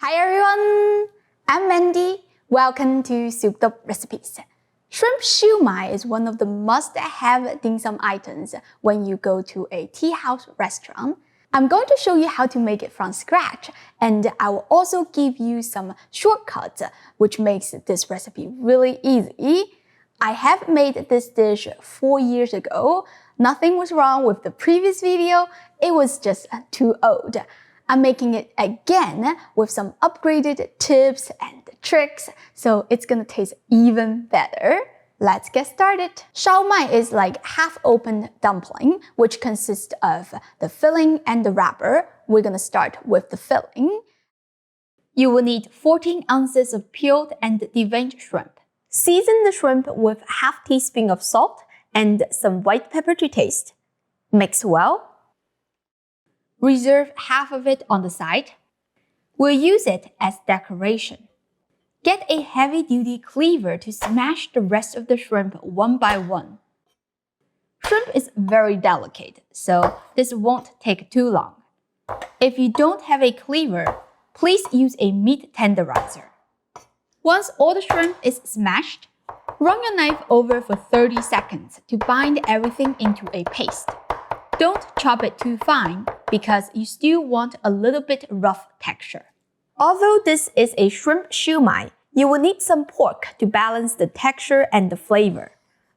Hi everyone, I'm Mandy. Welcome to Soup Recipes. Shrimp siu mai is one of the must-have dim sum items when you go to a tea house restaurant. I'm going to show you how to make it from scratch, and I will also give you some shortcuts which makes this recipe really easy. I have made this dish 4 years ago. Nothing was wrong with the previous video, it was just too old. I'm making it again with some upgraded tips and tricks, so it's gonna taste even better. Let's get started. Siu mai is like half-opened dumpling, which consists of the filling and the wrapper. We're gonna start with the filling. You will need 14 ounces of peeled and deveined shrimp. Season the shrimp with half teaspoon of salt and some white pepper to taste. Mix well. Reserve half of it on the side. We'll use it as decoration. Get a heavy-duty cleaver to smash the rest of the shrimp one by one. Shrimp is very delicate, so this won't take too long. If you don't have a cleaver, please use a meat tenderizer. Once all the shrimp is smashed, run your knife over for 30 seconds to bind everything into a paste. Don't chop it too fine because you still want a little bit rough texture. Although this is a shrimp siu mai, you will need some pork to balance the texture and the flavor.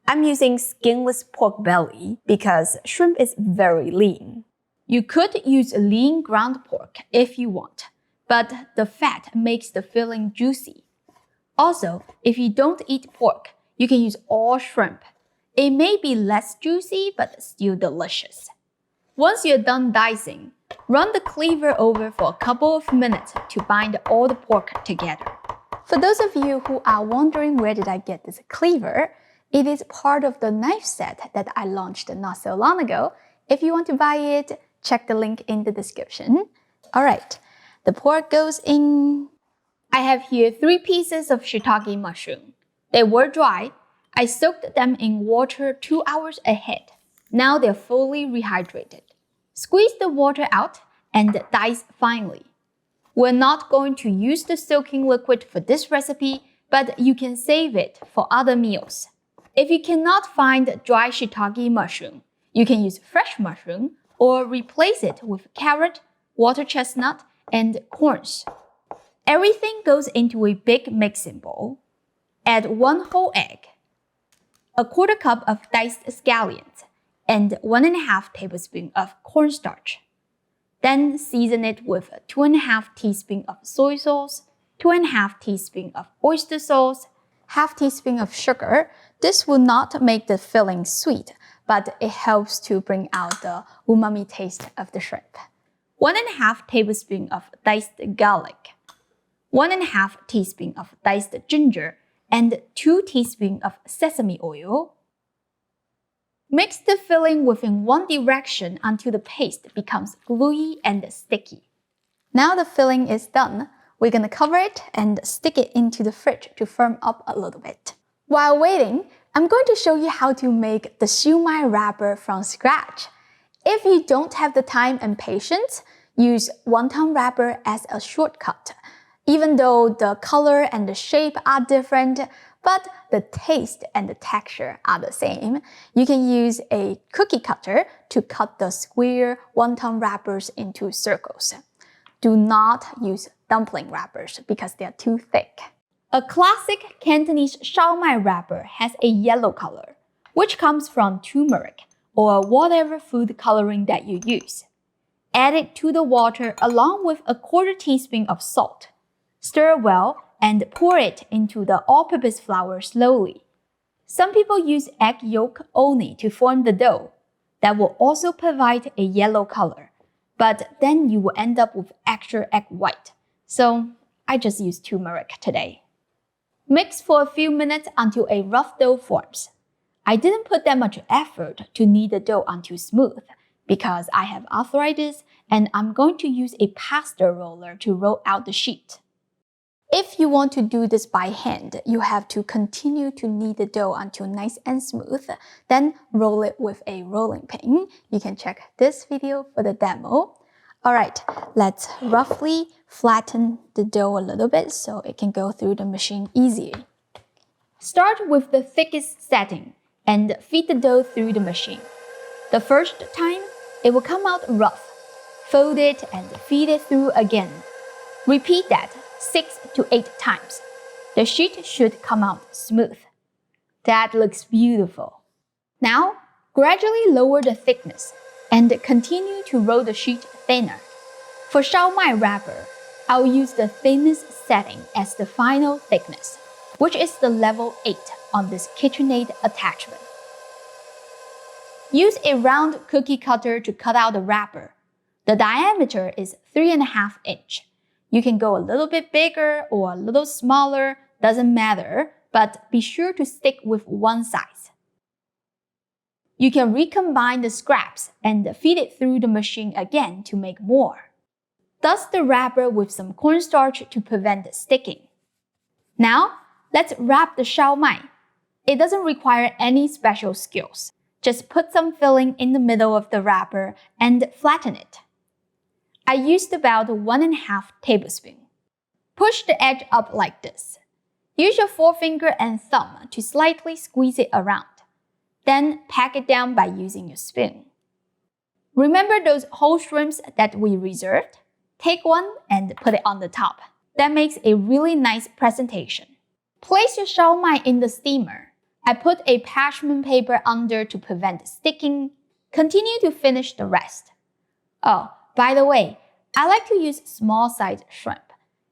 I'm using skinless pork belly because shrimp is very lean. You could use lean ground pork if you want, but the fat makes the filling juicy. Also, if you don't eat pork, you can use all shrimp. It may be less juicy, but still delicious. Once you're done dicing, run the cleaver over for a couple of minutes to bind all the pork together. For those of you who are wondering where did I get this cleaver, it is part of the knife set that I launched not so long ago. If you want to buy it, check the link in the description. Alright, the pork goes in. I have here 3 pieces of shiitake mushroom. They were dry. I soaked them in water 2 hours ahead. Now they're fully rehydrated. Squeeze the water out and dice finely. We're not going to use the soaking liquid for this recipe, but you can save it for other meals. If you cannot find dry shiitake mushroom, you can use fresh mushroom or replace it with carrot, water chestnut, and corns. Everything goes into a big mixing bowl. Add 1 whole egg, a 1/4 cup of diced scallions, and 1½ tablespoon of cornstarch. Then season it with 2½ teaspoon of soy sauce, 2½ teaspoon of oyster sauce, ½ teaspoon of sugar. This will not make the filling sweet, but it helps to bring out the umami taste of the shrimp. 1½ tablespoon of diced garlic, 1½ teaspoon of diced ginger, and 2 teaspoons of sesame oil. Mix the filling within one direction until the paste becomes gluey and sticky. Now the filling is done, we're gonna cover it and stick it into the fridge to firm up a little bit. While waiting, I'm going to show you how to make the siu mai wrapper from scratch. If you don't have the time and patience, use wonton wrapper as a shortcut. Even though the color and the shape are different, but the taste and the texture are the same, you can use a cookie cutter to cut the square wonton wrappers into circles. Do not use dumpling wrappers because they are too thick. A classic Cantonese siu mai wrapper has a yellow color, which comes from turmeric or whatever food coloring that you use. Add it to the water along with a 1/4 teaspoon of salt. Stir well and pour it into the all-purpose flour slowly. Some people use egg yolk only to form the dough. That will also provide a yellow color, but then you will end up with extra egg white. So I just use turmeric today. Mix for a few minutes until a rough dough forms. I didn't put that much effort to knead the dough until smooth because I have arthritis and I'm going to use a pasta roller to roll out the sheet. If you want to do this by hand, you have to continue to knead the dough until nice and smooth, then roll it with a rolling pin. You can check this video for the demo. Alright, let's roughly flatten the dough a little bit so it can go through the machine easier. Start with the thickest setting and feed the dough through the machine. The first time, it will come out rough. Fold it and feed it through again. Repeat that 6 to 8 times. The sheet should come out smooth. That looks beautiful. Now, gradually lower the thickness and continue to roll the sheet thinner. For Siu Mai wrapper, I'll use the thinnest setting as the final thickness, which is the level 8 on this KitchenAid attachment. Use a round cookie cutter to cut out the wrapper. The diameter is 3.5 inches. You can go a little bit bigger or a little smaller, doesn't matter, but be sure to stick with one size. You can recombine the scraps and feed it through the machine again to make more. Dust the wrapper with some cornstarch to prevent sticking. Now, let's wrap the Siu Mai. It doesn't require any special skills. Just put some filling in the middle of the wrapper and flatten it. I used about 1.5 tablespoons. Push the edge up like this. Use your forefinger and thumb to slightly squeeze it around. Then pack it down by using your spoon. Remember those whole shrimps that we reserved? Take one and put it on the top. That makes a really nice presentation. Place your Siu Mai in the steamer. I put a parchment paper under to prevent sticking. Continue to finish the rest. Oh, by the way, I like to use small-sized shrimp.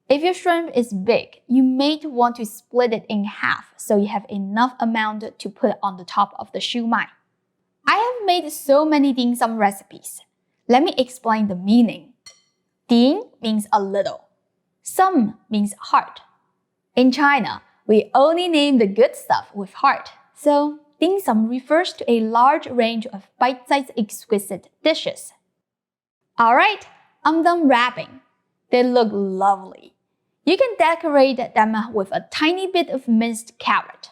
If your shrimp is big, you may want to split it in half so you have enough amount to put on the top of the Siu Mai. I have made so many dim sum recipes. Let me explain the meaning. Dim means a little. Sum means heart. In China, we only name the good stuff with heart. So, dim sum refers to a large range of bite-sized exquisite dishes. Alright, I'm done wrapping. They look lovely. You can decorate them with a tiny bit of minced carrot.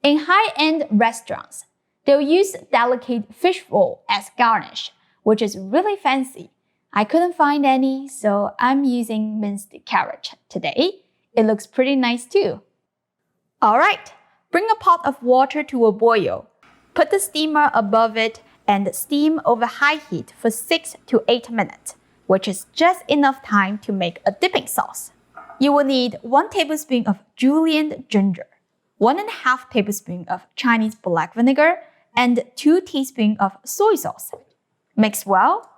In high-end restaurants, they'll use delicate fish roll as garnish, which is really fancy. I couldn't find any, so I'm using minced carrot today. It looks pretty nice too. Alright, bring a pot of water to a boil. Put the steamer above it and steam over high heat for 6 to 8 minutes, which is just enough time to make a dipping sauce. You will need 1 tablespoon of julienned ginger, 1.5 tablespoons of Chinese black vinegar, and 2 teaspoons of soy sauce. Mix well.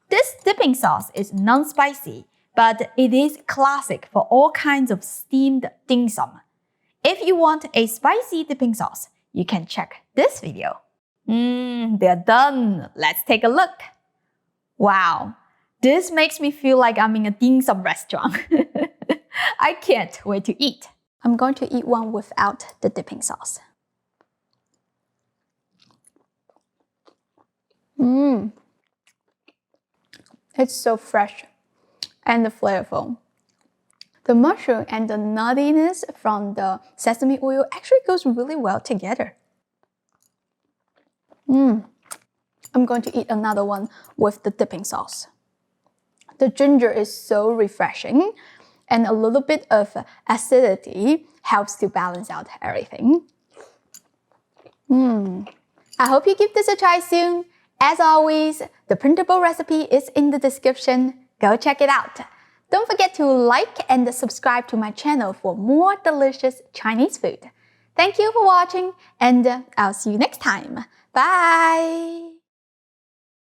This dipping sauce is non-spicy, but it is classic for all kinds of steamed dim sum. If you want a spicy dipping sauce, you can check this video. They're done. Let's take a look. Wow, this makes me feel like I'm in a dim sum restaurant. I can't wait to eat. I'm going to eat one without the dipping sauce. It's so fresh and flavorful. The mushroom and the nuttiness from the sesame oil actually goes really well together. I'm going to eat another one with the dipping sauce. The ginger is so refreshing, and a little bit of acidity helps to balance out everything. I hope you give this a try soon. As always, the printable recipe is in the description. Go check it out. Don't forget to like and subscribe to my channel for more delicious Chinese food. Thank you for watching, and I'll see you next time. Bye!